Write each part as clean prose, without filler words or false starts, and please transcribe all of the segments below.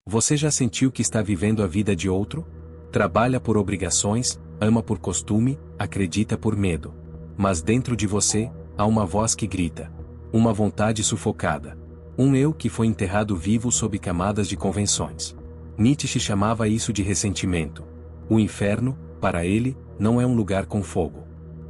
Você já sentiu que está vivendo a vida de outro? Trabalha por obrigações, ama por costume, acredita por medo. Mas dentro de você, há uma voz que grita. Uma vontade sufocada. Um eu que foi enterrado vivo sob camadas de convenções. Nietzsche chamava isso de ressentimento. O inferno, para ele, não é um lugar com fogo.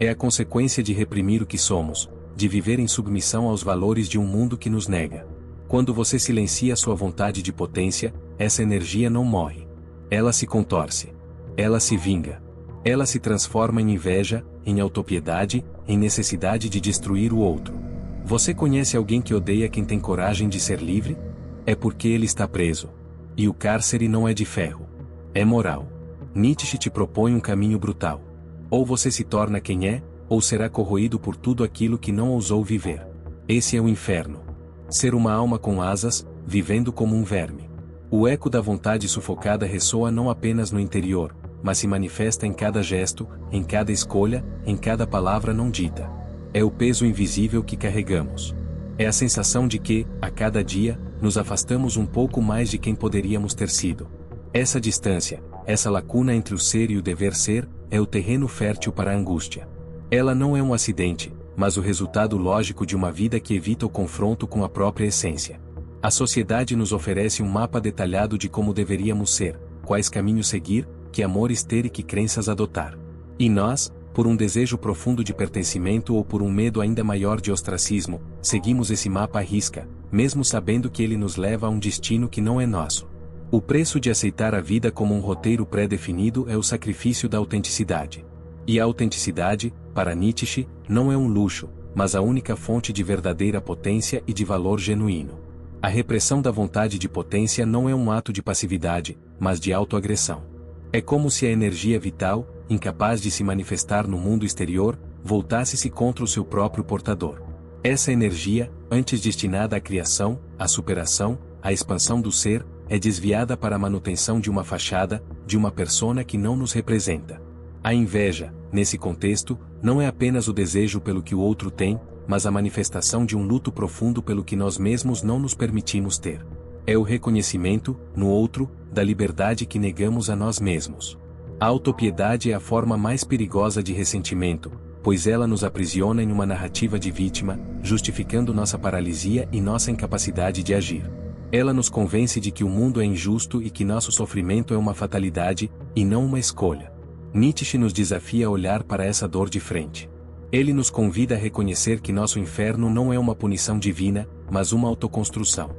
É a consequência de reprimir o que somos, de viver em submissão aos valores de um mundo que nos nega. Quando você silencia sua vontade de potência, essa energia não morre. Ela se contorce. Ela se vinga. Ela se transforma em inveja, em autopiedade, em necessidade de destruir o outro. Você conhece alguém que odeia quem tem coragem de ser livre? É porque ele está preso. E o cárcere não é de ferro. É moral. Nietzsche te propõe um caminho brutal. Ou você se torna quem é, ou será corroído por tudo aquilo que não ousou viver. Esse é o inferno. Ser uma alma com asas, vivendo como um verme. O eco da vontade sufocada ressoa não apenas no interior, mas se manifesta em cada gesto, em cada escolha, em cada palavra não dita. É o peso invisível que carregamos. É a sensação de que, a cada dia, nos afastamos um pouco mais de quem poderíamos ter sido. Essa distância, essa lacuna entre o ser e o dever ser, é o terreno fértil para a angústia. Ela não é um acidente, mas o resultado lógico de uma vida que evita o confronto com a própria essência. A sociedade nos oferece um mapa detalhado de como deveríamos ser, quais caminhos seguir, que amores ter e que crenças adotar. E nós, por um desejo profundo de pertencimento ou por um medo ainda maior de ostracismo, seguimos esse mapa à risca, mesmo sabendo que ele nos leva a um destino que não é nosso. O preço de aceitar a vida como um roteiro pré-definido é o sacrifício da autenticidade. E a autenticidade, para Nietzsche, não é um luxo, mas a única fonte de verdadeira potência e de valor genuíno. A repressão da vontade de potência não é um ato de passividade, mas de autoagressão. É como se a energia vital, incapaz de se manifestar no mundo exterior, voltasse-se contra o seu próprio portador. Essa energia, antes destinada à criação, à superação, à expansão do ser, é desviada para a manutenção de uma fachada, de uma persona que não nos representa. A inveja, nesse contexto, não é apenas o desejo pelo que o outro tem, mas a manifestação de um luto profundo pelo que nós mesmos não nos permitimos ter. É o reconhecimento, no outro, da liberdade que negamos a nós mesmos. A autopiedade é a forma mais perigosa de ressentimento, pois ela nos aprisiona em uma narrativa de vítima, justificando nossa paralisia e nossa incapacidade de agir. Ela nos convence de que o mundo é injusto e que nosso sofrimento é uma fatalidade, e não uma escolha. Nietzsche nos desafia a olhar para essa dor de frente. Ele nos convida a reconhecer que nosso inferno não é uma punição divina, mas uma autoconstrução.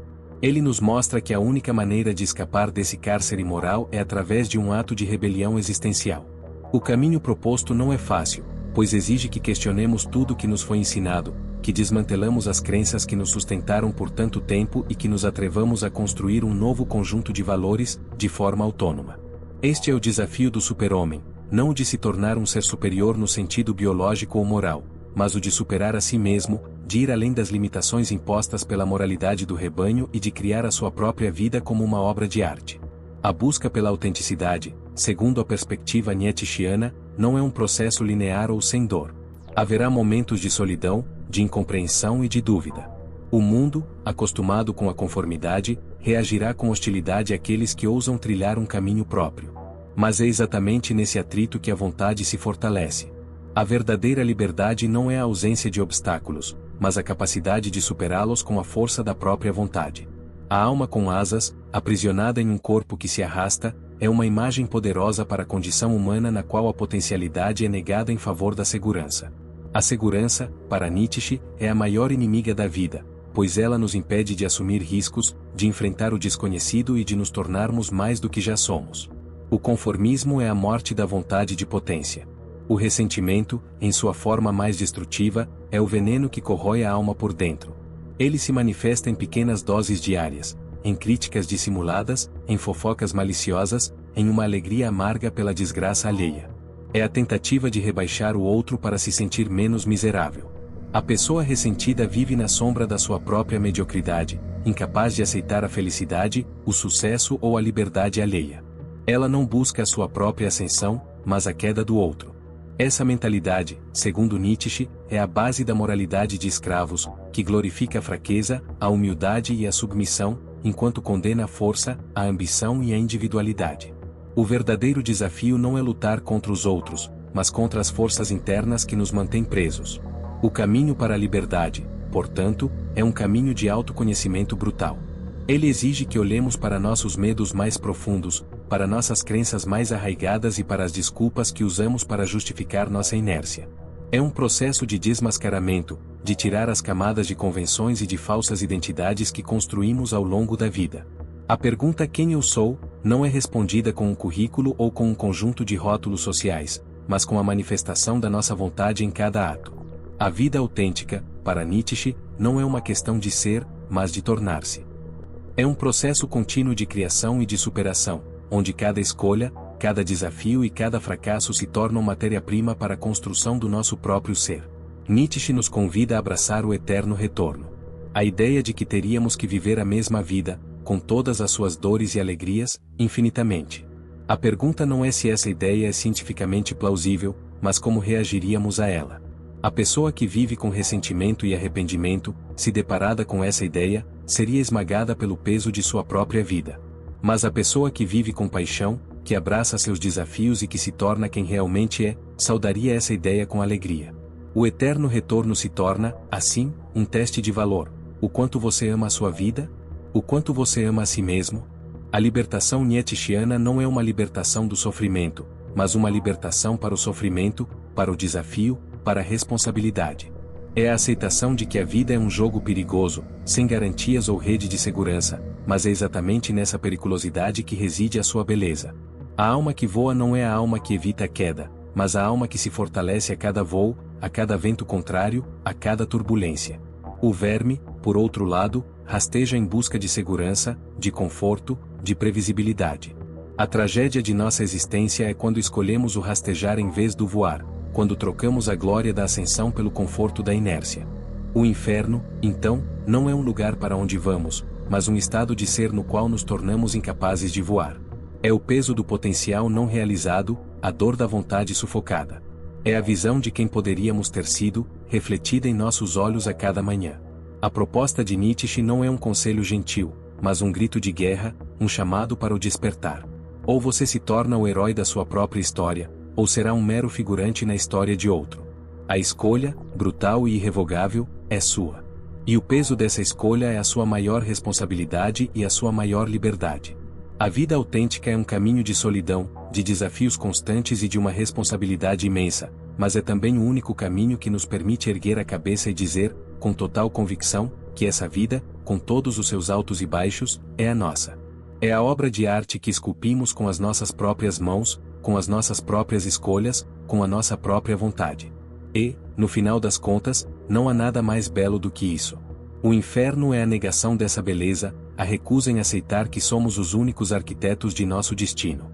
Ele nos mostra que a única maneira de escapar desse cárcere moral é através de um ato de rebelião existencial. O caminho proposto não é fácil, pois exige que questionemos tudo o que nos foi ensinado, que desmantelamos as crenças que nos sustentaram por tanto tempo e que nos atrevamos a construir um novo conjunto de valores, de forma autônoma. Este é o desafio do super-homem, não o de se tornar um ser superior no sentido biológico ou moral, mas o de superar a si mesmo, de ir além das limitações impostas pela moralidade do rebanho e de criar a sua própria vida como uma obra de arte. A busca pela autenticidade, segundo a perspectiva nietzschiana, não é um processo linear ou sem dor. Haverá momentos de solidão, de incompreensão e de dúvida. O mundo, acostumado com a conformidade, reagirá com hostilidade àqueles que ousam trilhar um caminho próprio. Mas é exatamente nesse atrito que a vontade se fortalece. A verdadeira liberdade não é a ausência de obstáculos, mas a capacidade de superá-los com a força da própria vontade. A alma com asas, aprisionada em um corpo que se arrasta, é uma imagem poderosa para a condição humana na qual a potencialidade é negada em favor da segurança. A segurança, para Nietzsche, é a maior inimiga da vida, pois ela nos impede de assumir riscos, de enfrentar o desconhecido e de nos tornarmos mais do que já somos. O conformismo é a morte da vontade de potência. O ressentimento, em sua forma mais destrutiva, é o veneno que corrói a alma por dentro. Ele se manifesta em pequenas doses diárias, em críticas dissimuladas, em fofocas maliciosas, em uma alegria amarga pela desgraça alheia. É a tentativa de rebaixar o outro para se sentir menos miserável. A pessoa ressentida vive na sombra da sua própria mediocridade, incapaz de aceitar a felicidade, o sucesso ou a liberdade alheia. Ela não busca a sua própria ascensão, mas a queda do outro. Essa mentalidade, segundo Nietzsche, é a base da moralidade de escravos, que glorifica a fraqueza, a humildade e a submissão, enquanto condena a força, a ambição e a individualidade. O verdadeiro desafio não é lutar contra os outros, mas contra as forças internas que nos mantêm presos. O caminho para a liberdade, portanto, é um caminho de autoconhecimento brutal. Ele exige que olhemos para nossos medos mais profundos, para nossas crenças mais arraigadas e para as desculpas que usamos para justificar nossa inércia. É um processo de desmascaramento, de tirar as camadas de convenções e de falsas identidades que construímos ao longo da vida. A pergunta "quem eu sou?" não é respondida com um currículo ou com um conjunto de rótulos sociais, mas com a manifestação da nossa vontade em cada ato. A vida autêntica, para Nietzsche, não é uma questão de ser, mas de tornar-se. É um processo contínuo de criação e de superação, onde cada escolha, cada desafio e cada fracasso se tornam matéria-prima para a construção do nosso próprio ser. Nietzsche nos convida a abraçar o eterno retorno. A ideia de que teríamos que viver a mesma vida, com todas as suas dores e alegrias, infinitamente. A pergunta não é se essa ideia é cientificamente plausível, mas como reagiríamos a ela. A pessoa que vive com ressentimento e arrependimento, se deparada com essa ideia, seria esmagada pelo peso de sua própria vida. Mas a pessoa que vive com paixão, que abraça seus desafios e que se torna quem realmente é, saudaria essa ideia com alegria. O eterno retorno se torna, assim, um teste de valor. O quanto você ama a sua vida? O quanto você ama a si mesmo? A libertação nietzschiana não é uma libertação do sofrimento, mas uma libertação para o sofrimento, para o desafio, para a responsabilidade. É a aceitação de que a vida é um jogo perigoso, sem garantias ou rede de segurança, mas é exatamente nessa periculosidade que reside a sua beleza. A alma que voa não é a alma que evita a queda, mas a alma que se fortalece a cada voo, a cada vento contrário, a cada turbulência. O verme, por outro lado, rasteja em busca de segurança, de conforto, de previsibilidade. A tragédia de nossa existência é quando escolhemos o rastejar em vez do voar, quando trocamos a glória da ascensão pelo conforto da inércia. O inferno, então, não é um lugar para onde vamos, mas um estado de ser no qual nos tornamos incapazes de voar. É o peso do potencial não realizado, a dor da vontade sufocada. É a visão de quem poderíamos ter sido, refletida em nossos olhos a cada manhã. A proposta de Nietzsche não é um conselho gentil, mas um grito de guerra, um chamado para o despertar. Ou você se torna o herói da sua própria história, ou será um mero figurante na história de outro. A escolha, brutal e irrevogável, é sua. E o peso dessa escolha é a sua maior responsabilidade e a sua maior liberdade. A vida autêntica é um caminho de solidão, de desafios constantes e de uma responsabilidade imensa, mas é também o único caminho que nos permite erguer a cabeça e dizer, com total convicção, que essa vida, com todos os seus altos e baixos, é a nossa. É a obra de arte que esculpimos com as nossas próprias mãos, com as nossas próprias escolhas, com a nossa própria vontade. E, no final das contas, não há nada mais belo do que isso. O inferno é a negação dessa beleza, a recusa em aceitar que somos os únicos arquitetos de nosso destino.